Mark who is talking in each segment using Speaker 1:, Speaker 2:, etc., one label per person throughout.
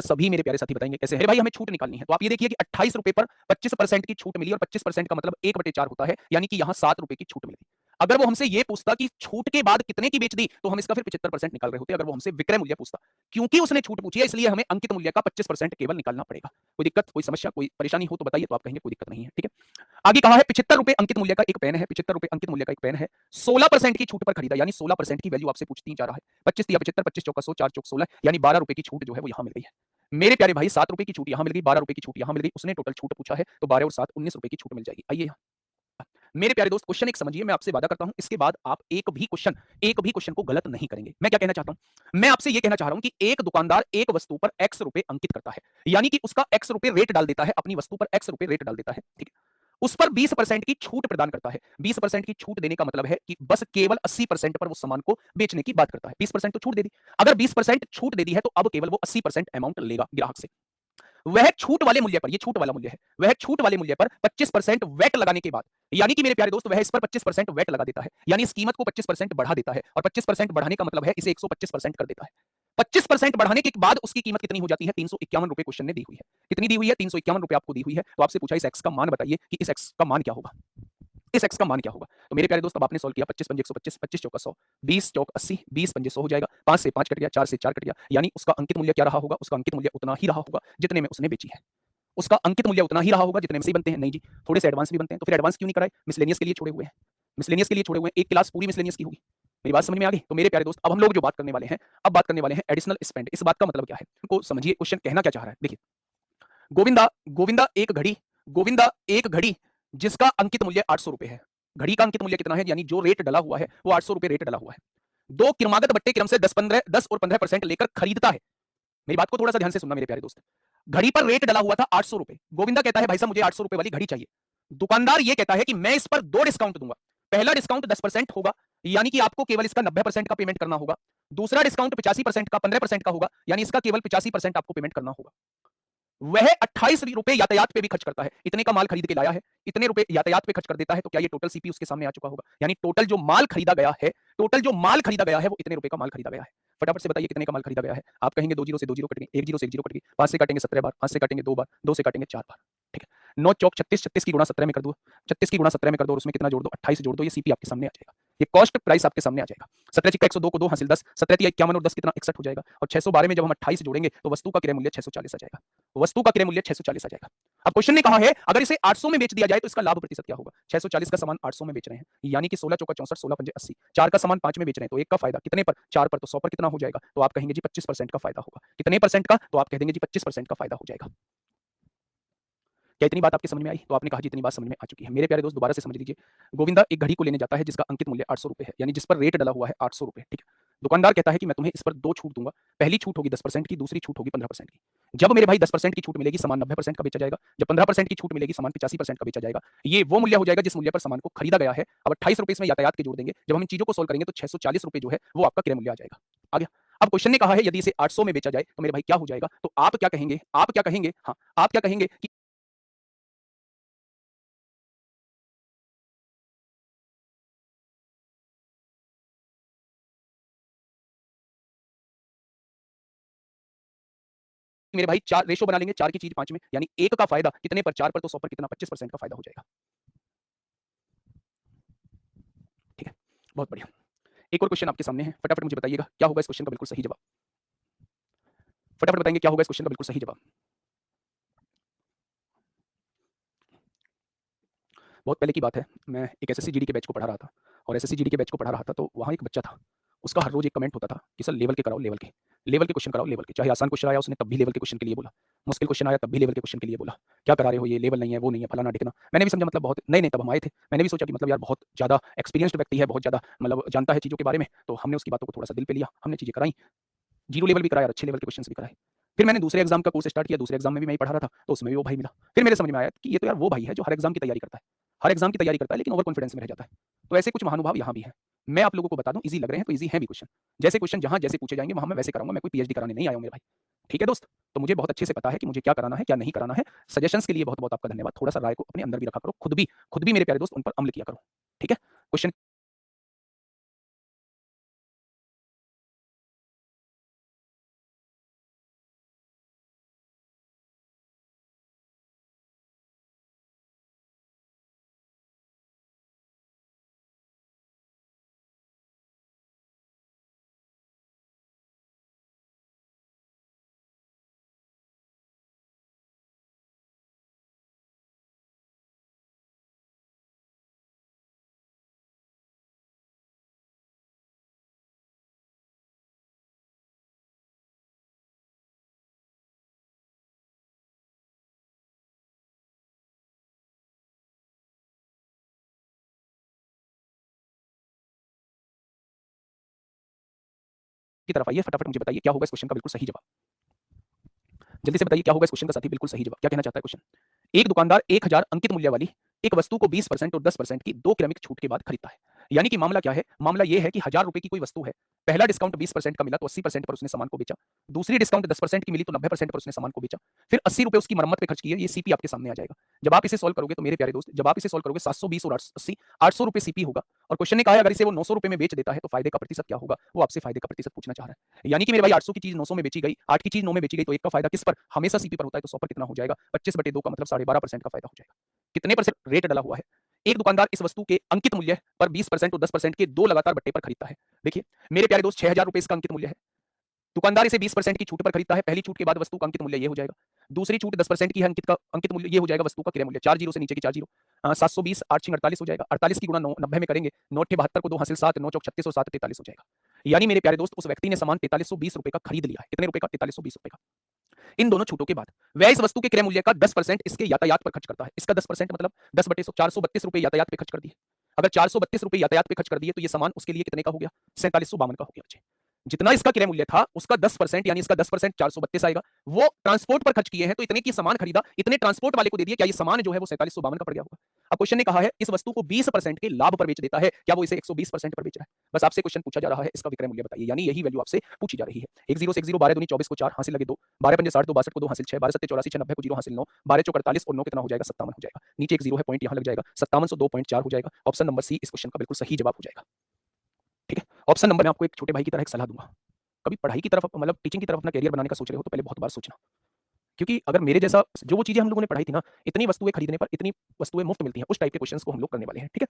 Speaker 1: सभी मेरे प्यारे साथी बताएंगे कैसे। है भाई हमें छूट निकालनी है, तो आप ये देखिए कि 28 रुपए पर 25% की छूट मिली, और 25% का मतलब 1/4 होता है, यानी कि यहां 7 रुपए की छूट मिली। अगर वो हमसे ये पूछता कि छूट के बाद कितने की बेच दी, तो हम इसका फिर 75% निकाल रहे होते। अगर वो हमसे विक्रय मूल्य पूछता, क्योंकि उसने छूट पूछी है इसलिए हमें अंकित मूल्य का 25% केवल निकालना पड़ेगा। कोई दिक्कत, कोई समस्या, कोई परेशानी हो तो बताइए, तो आप कहेंगे कोई दिक्कत नहीं है। ठीक है, आगे कहा है 75 रुपए अंकित मूल्य का एक पेन है। 75 रुपए अंकित मूल्य का एक पेन है, 16% की छूट पर खरीदा, यानी 16% की वैल्यू आपसे पूछती जा रहा है। 25 या 75, 25 चौका 100, 4 चौक 16, यानी 12 रुपए की छूट जो है वो यहां मिल गई है। मेरे प्यारे भाई 7 रुपए की छूट यहां मिल गई, 12 रुपए की छूट यहां मिल गई। उसने टोटल छूट पूछा है, तो 12 और 7 19 रुपए की छूट मिल जाएगी। आइए मेरे प्यारे दोस्त, क्वेश्चन एक समझिए, मैं आपसे वादा करता हूं इसके बाद आप एक भी क्वेश्चन को गलत नहीं करेंगे। मैं क्या कहना चाहता हूं, मैं आपसे यह कहना चाह रहा हूं कि एक दुकानदार एक वस्तु पर x रुपए अंकित करता है, यानी कि उसका x रुपए रेट डाल देता है, अपनी वस्तु पर x रुपए रेट डाल देता है। ठीक है, उस पर 20% की छूट प्रदान करता है। 20% की छूट देने का मतलब है कि बस केवल 80% पर वो सामान को बेचने की बात करता है। 20% तो छूट दे दी, अगर 20% छूट दे दी है तो अब केवल वो 80% अमाउंट लेगा ग्राहक से। वह छूट वाले मूल्य पर, ये छूट वाला मूल्य है, वह छूट वाले मूल्य पर 25% वेट लगाने के बाद, यानी कि मेरे प्यारे दोस्त वह इस पर 25% वेट लगा देता है, यानी इस कीमत को 25% बढ़ा देता है, और 25% बढ़ाने का मतलब है इसे 125% कर देता है। 25% बढ़ाने के बाद उसकी कीमत कितनी हो जाती है, 351 रुपए क्वेश्चन ने दी हुई है। कितनी दी हुई है, 351 रुपए आपको दी हुई है। तो आपसे पूछा इस एक्स का मान बताइए कि इस एक्स का मान क्या होगा, इस एक्स का मान क्या होगा। तो मेरे प्यारे दोस्त अब आपने सॉल्व किया, 25 पंजे 125, 25 चौका 100, 20 चौक 80, 20 पंजे 100 हो जाएगा, 5 से 5 कट गया, 4 से 4 कट गया, यानी उसका अंकित मूल्य क्या रहा होगा, उसका अंकित मूल्य उतना ही रहा होगा जितने में उसने बेची है। उसका अंकित मूल्य उतना ही रहा होगा जितने में से बनते हैं। नहीं जी, थोड़े से एडवांस भी बनते हैं, तो फिर एडवांस क्यों नहीं कराए, मिसलेनियस के लिए छोड़े हुए हैं, मिसलेनियस के लिए छोड़े हुए हैं। एक क्लास पूरी मिसलेनियस की होगी। मेरी बात समझ में आ गई। तो मेरे प्यारे दोस्त अब हम लोग जो बात करने वाले हैं, अब बात करने वाले हैं एडिशनल स्पेंड। इस बात का मतलब क्या है, को समझिए क्वेश्चन कहना क्या चाह रहा है। देखिए, गोविंदा गोविंदा एक घड़ी, गोविंदा एक घड़ी जिसका अंकित मूल्य 800 रुपए है। घड़ी का अंकित मूल्य कितना है, यानी जो रेट डला हुआ है वो 800 रुपए रेट डला हुआ है। दो क्रमागत बट्टे क्रम से 10 और 15% लेकर खरीदता है। मेरी बात को थोड़ा सा ध्यान से सुनना मेरे प्यारे दोस्त। घड़ी पर रेट डला हुआ था 800 रुपए। गोविंदा कहता है भाई साहब मुझे 800 रुपए वाली घड़ी चाहिए। दुकानदार ये कहता है कि मैं इस पर 2 डिस्काउंट दूंगा। पहला डिस्काउंट 10% होगा, यानी कि आपको केवल इसका 90% का पेमेंट करना होगा। दूसरा डिस्काउंट 85% का 15% का होगा, यानी इसका केवल 85% आपको पेमेंट करना होगा। वह 28 रुपए यातायात पे भी खर्च करता है। इतने का माल खरीद के लाया है, इतने रुपए यातायात पे खर्च कर देता है, तो क्या ये टोटल सीपी उसके सामने आ चुका होगा। यानी टोटल जो माल खरीदा गया है, टोटल जो माल खरीदा गया है वो इतने रुपए का माल खरीदा गया है। फटाफट से बताइए कितने का माल खरीदा गया है। आप कहेंगे 2 जीरो से 2 जीरो कट गए, 1 जीरो से 1 जीरो कट गई, 5 से काटेंगे 17 बार, 5 से काटेंगे 2 बार, 2 से काटेंगे 4 बार। ठीक है, 9 चौक 36, 36 की गुणा 17 में कर दो, 36 की गुणा 17 में कर दो, और उसमें कितना जोड़ दो, 28 जोड़ दो, ये सीपी आपके सामने आ जाएगा। ये कॉस्ट प्राइस आपके सामने आ जाएगा। 17 चिक्का 102 को 2 हासिल 10, 17 तिया 51 और 10 कितना 61 हो जाएगा, और 612 में जब हम 28 जोड़ेंगे तो वस्तु का क्रय मूल्य 640 आ जाएगा। वस्तु का क्रय मूल्य 640 आ जाएगा। अब क्वेश्चन ने कहा है अगर इसे 800 में बेच दिया जाए तो इसका लाभ प्रतिशत क्या होगा। 640 का सामान 800 में बेच रहे हैं, यानी कि 16 चौका 64, 16 पंजे 80, 4 का सामान 5 में बेच रहे हैं, तो 1 का फायदा कितने पर, 4 पर, तो 100 पर कितना हो जाएगा, तो आप कहेंगे जी 25% का फायदा होगा। कितने परसेंट का, तो आप कह देंगे जी 25% का फायदा हो जाएगा। क्या इतनी बात आपके समझ में आई। तो आपने कहा जी इतनी बात समझ में आ चुकी है। मेरे प्यारे दोस्त दोबारा से समझ लीजिए, गोविंदा एक घड़ी को लेने जाता है जिसका अंकित मूल्य 800 रुपए है, यानी जिस पर रेट डला हुआ है 800 रुपए। ठीक है, दुकानदार कहता है कि मैं तुम्हें इस पर 2 छूट दूंगा। पहली छूट होगी 10% की, दूसरी छूट होगी 15% की। जब मेरे भाई 10% की छूट मिलेगी सामान 90% का बेचा जाएगा, जब 15% की छूट मिलेगी सामान 85% का बेचा जाएगा। ये वो मूल्य हो जाएगा जिस मूल्य पर सामान को खरीदा गया है। अब 28 रुपए इसमें यातायात के जोड़ देंगे, जब हम इन चीजों को सोल्व करेंगे तो 640 रुपए जो है वो आपका क्रय मूल्य आ जाएगा। आ गया। अब क्वेश्चन ने कहा है यदि इसे 800 में बेचा जाए तो मेरे भाई क्या हो जाएगा, तो आप क्या कहेंगे, आप क्या कहेंगे, हाँ आप क्या कहेंगे कि मेरे भाई चार रेशो बना लेंगे, 4 की चीज 5 में, यानी 1 का फायदा कितने पर, 4 पर, तो 100 पर कितना, 25% का फायदा हो जाएगा। ठीक है, बहुत बढ़िया। एक और क्वेश्चन आपके सामने है, फटाफट मुझे बताइएगा क्या होगा इस क्वेश्चन का बिल्कुल सही जवाब। फटाफट बताएंगे क्या होगा इस क्वेश्चन का बिल्कुल सही जवाब। बहुत पहले की बात है, मैं एक एसएससी जीडी के बैच को पढ़ा रहा था, और एसएससी जीडी के बैच को पढ़ा रहा था, तो वहाँ एक बच्चा था, उसका हर रोज एक कमेंट होता था कि सर लेवल के कराओ, लेवल के क्वेश्चन कराओ, लेवल के। चाहे आसान क्वेश्चन आया उसने तब भी लेवल के क्वेश्चन के लिए बोला, मुश्किल क्वेश्चन आया तब भी लेवल के क्वेश्चन के लिए बोला। क्या करा रहे हो, ये लेवल नहीं है, वो नहीं है, फलाना ढिकना। मैंने भी समझा मतलब बहुत नए नए तब हम आए थे, मैंने भी सोचा कि मतलब यार बहुत ज़्यादा एक्सपीरियंस्ड व्यक्ति है, बहुत ज़्यादा मतलब जानता है चीज़ों के बारे में, तो हमने उसकी बातों को थोड़ा सा दिल पे लिया, हमने चीज़ें कराई, जीरो लेवल भी कराया, अच्छे लेवल के क्वेश्चन भी कराए। फिर मैंने दूसरे एग्जाम का कोर्स स्टार्ट किया, दूसरे एग्जाम में भी मैं ही पढ़ा रहा था, तो उसमें भी वो भाई मिला। फिर मेरे समझ में आया कि ये तो यार वो भाई है जो हर एग्जाम की तैयारी करता है, हर एग्जाम की तैयारी करता है लेकिन ओवर कॉन्फिडेंस में रह जाता है। तो ऐसे कुछ महानुभाव यहाँ भी हैं। मैं आप लोगों को बता दूं, इजी लग रहे हैं तो इजी है भी क्वेश्चन, जैसे क्वेश्चन जहां जैसे पूछे जाएंगे वहां मैं वैसे कराऊंगा। मैं कोई पीएचडी कराने नहीं आया हूं मेरे भाई। ठीक है दोस्त, तो मुझे बहुत अच्छे से पता है कि मुझे क्या कराना है क्या नहीं कराना है। सजेशंस के लिए बहुत बहुत आपका धन्यवाद। थोड़ा सा राय को अपने अंदर भी रखा करो, खुद भी मेरे प्यारे दोस्त उन पर अमल किया करो। ठीक है, क्वेश्चन की तरफ आइए, फटाफट मुझे बताइए क्या होगा इस क्वेश्चन का बिल्कुल सही जवाब। जल्दी से बताइए क्या होगा इस क्वेश्चन का साथी बिल्कुल सही जवाब। क्या कहना चाहता है क्वेश्चन? एक दुकानदार 1000 अंकित मूल्य वाली एक वस्तु को 20% और 10% की दो क्रमिक छूट के बाद खरीदता है। यानी कि मामला क्या है? मामला यह है कि 1000 रुपए की कोई वस्तु है, पहला डिस्काउंट 20% का मिला तो 80% पर उसने सामान को बेचा, दूसरी डिस्काउंट 10% की मिली तो 90% पर उसने सामान को बेचा, फिर 80 रुपए उसकी मरम्मत पे खर्च किए। ये सीपी आपके सामने आ जाएगा। जब आप इसे सॉल्व करोगे तो मेरे प्यारे दोस्त, जब आप इसे सॉल्व करोगे 720 और 80 800 रुपए सीपी होगा। और क्वेश्चन ने कहा है अगर इसे वो 900 रुपए में बेच देता है तो फायदे का प्रतिशत क्या होगा? वो आपसे फायदे का प्रतिशत पूछना चाह रहा है। यानी कि मेरे भाई 800 की चीज 900 में बेची गई, 8 की चीज 9 में बेची गई तो 1 का फायदा किस पर? हमेशा सीपी पर होता है, तो 100 पर कितना हो जाएगा? 25/2 का मतलब 12.5% का फायदा हो जाएगा। कितने परसेंट रेट डला हुआ है? एक दुकानदार इस वस्तु के अंकित मूल्य पर 20% और 10% के दो लगातार बट्टे पर खरीदता है। देखिए मेरे प्यारे दोस्त, 6000 रुपए इसका अंकित मूल्य है। दुकानदार इसे 20% की छूट पर खरीदता है। पहली छूट के बाद वस्तु का अंकित मूल्य ये हो जाएगा। दूसरी छूट 10% की है, अंकित मूल्य ये हो जाएगा वस्तु का क्रय मूल्य। 4 जीरो से नीचे की 4 जीरो। 720 8 6 48 हो जाएगा। 48 की गुणा 90 में करेंगे, 9 8 72 को 2 हासिल 7 9 चौक 36 और 7 43 हो जाएगा। यानी मेरे प्यारे दोस्त, उस व्यक्ति ने सामान 4320 रुपए का खरीद लिया है। कितने रुपए का? 4320 रुपए का। इन दोनों छूटों के बाद वह इस वस्तु के क्रय मूल्य का 10% इसके यातायात पर खर्च करता है। इसका 10% मतलब 10/100 432 रुपए यातायात पे खर्च कर दिए। अगर 432 रुपए यातायात पे खर्च कर दिए तो ये सामान उसके लिए कितने का हो गया? 4752 का हो गया बच्चे। जितना इसका क्रय मूल्य था उसका 10% यानी इसका 10% 432 आएगा। वो ट्रांसपोर्ट पर खर्च किए हैं तो इतने की सामान खरीदा, इतने ट्रांसपोर्ट वाले को दे दिए। क्या ये सामान जो है वो 4752 का पड़ गया होगा? अब क्वेश्चन ने कहा है इस वस्तु को 20% के लाभ पर बेच देता है, क्या वो इसे 120% पर बेच रहा है? बस आपसे क्वेश्चन पूछा जा रहा है, इसका विक्रय मूल्य बताइए। यानी यही वैल्यू आपसे पूछी जा रही है। 1 0 से 1 0 12 दूनी 24 को 4 हासिल लगे 2 12 पंजे 60 2 62 को 2 हासिल 6 12 सत्ते 84 6 90 को 0 हासिल 9 12 चौक 48 और 9 कितना हो जाएगा? 57 हो जाएगा। नीचे एक 0 है, पॉइंट यहां लग जाएगा। 57 से 2.4 हो जाएगा। ऑप्शन नंबर सी इस क्वेश्चन का बिल्कुल सही जवाब हो जाएगा। ठीक है। ऑप्शन नंबर में आपको एक छोटे भाई की तरह एक सलाह दूंगा। कभी पढ़ाई की तरफ मतलब टीचिंग की तरफ अपना करियर बनाने का सोच रहे हो तो पहले बहुत बार सोचना। क्योंकि अगर मेरे जैसा जो वो चीजें हम लोगों ने पढ़ाई थी ना, इतनी वस्तुएं खरीदने पर इतनी वस्तुएं मुफ्त मिलती हैं, उस टाइप के क्वेश्चंस को हम लोग करने वाले हैं। ठीक है।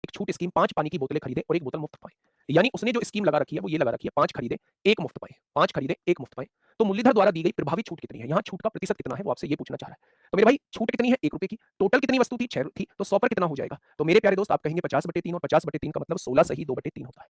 Speaker 1: एक छूट स्कीम, 5 पानी की बोतलें खरीदे और 1 बोतल मुफ्त पाए। यानी उसने जो स्कीम लगा रखी है वो ये लगा रखी है 5 खरीदे 1 मुफ्त पाए, 5 खरीदे 1 मुफ्त पाए। तो मुरलीधर द्वारा दी गई प्रभावी छूट कितनी है? यहाँ छूट का प्रतिशत कितना है वो आपसे ये पूछना चाह रहा है। तो मेरे भाई छूट कितनी है? 1 रुपए की। टोटल कितनी वस्तु थी? 6 थी। तो 100 पर कितना हो जाएगा? तो मेरे प्यारे दोस्त आप कहेंगे 50/3 और 50/3 का मतलब 16 सही 2/3 होता है।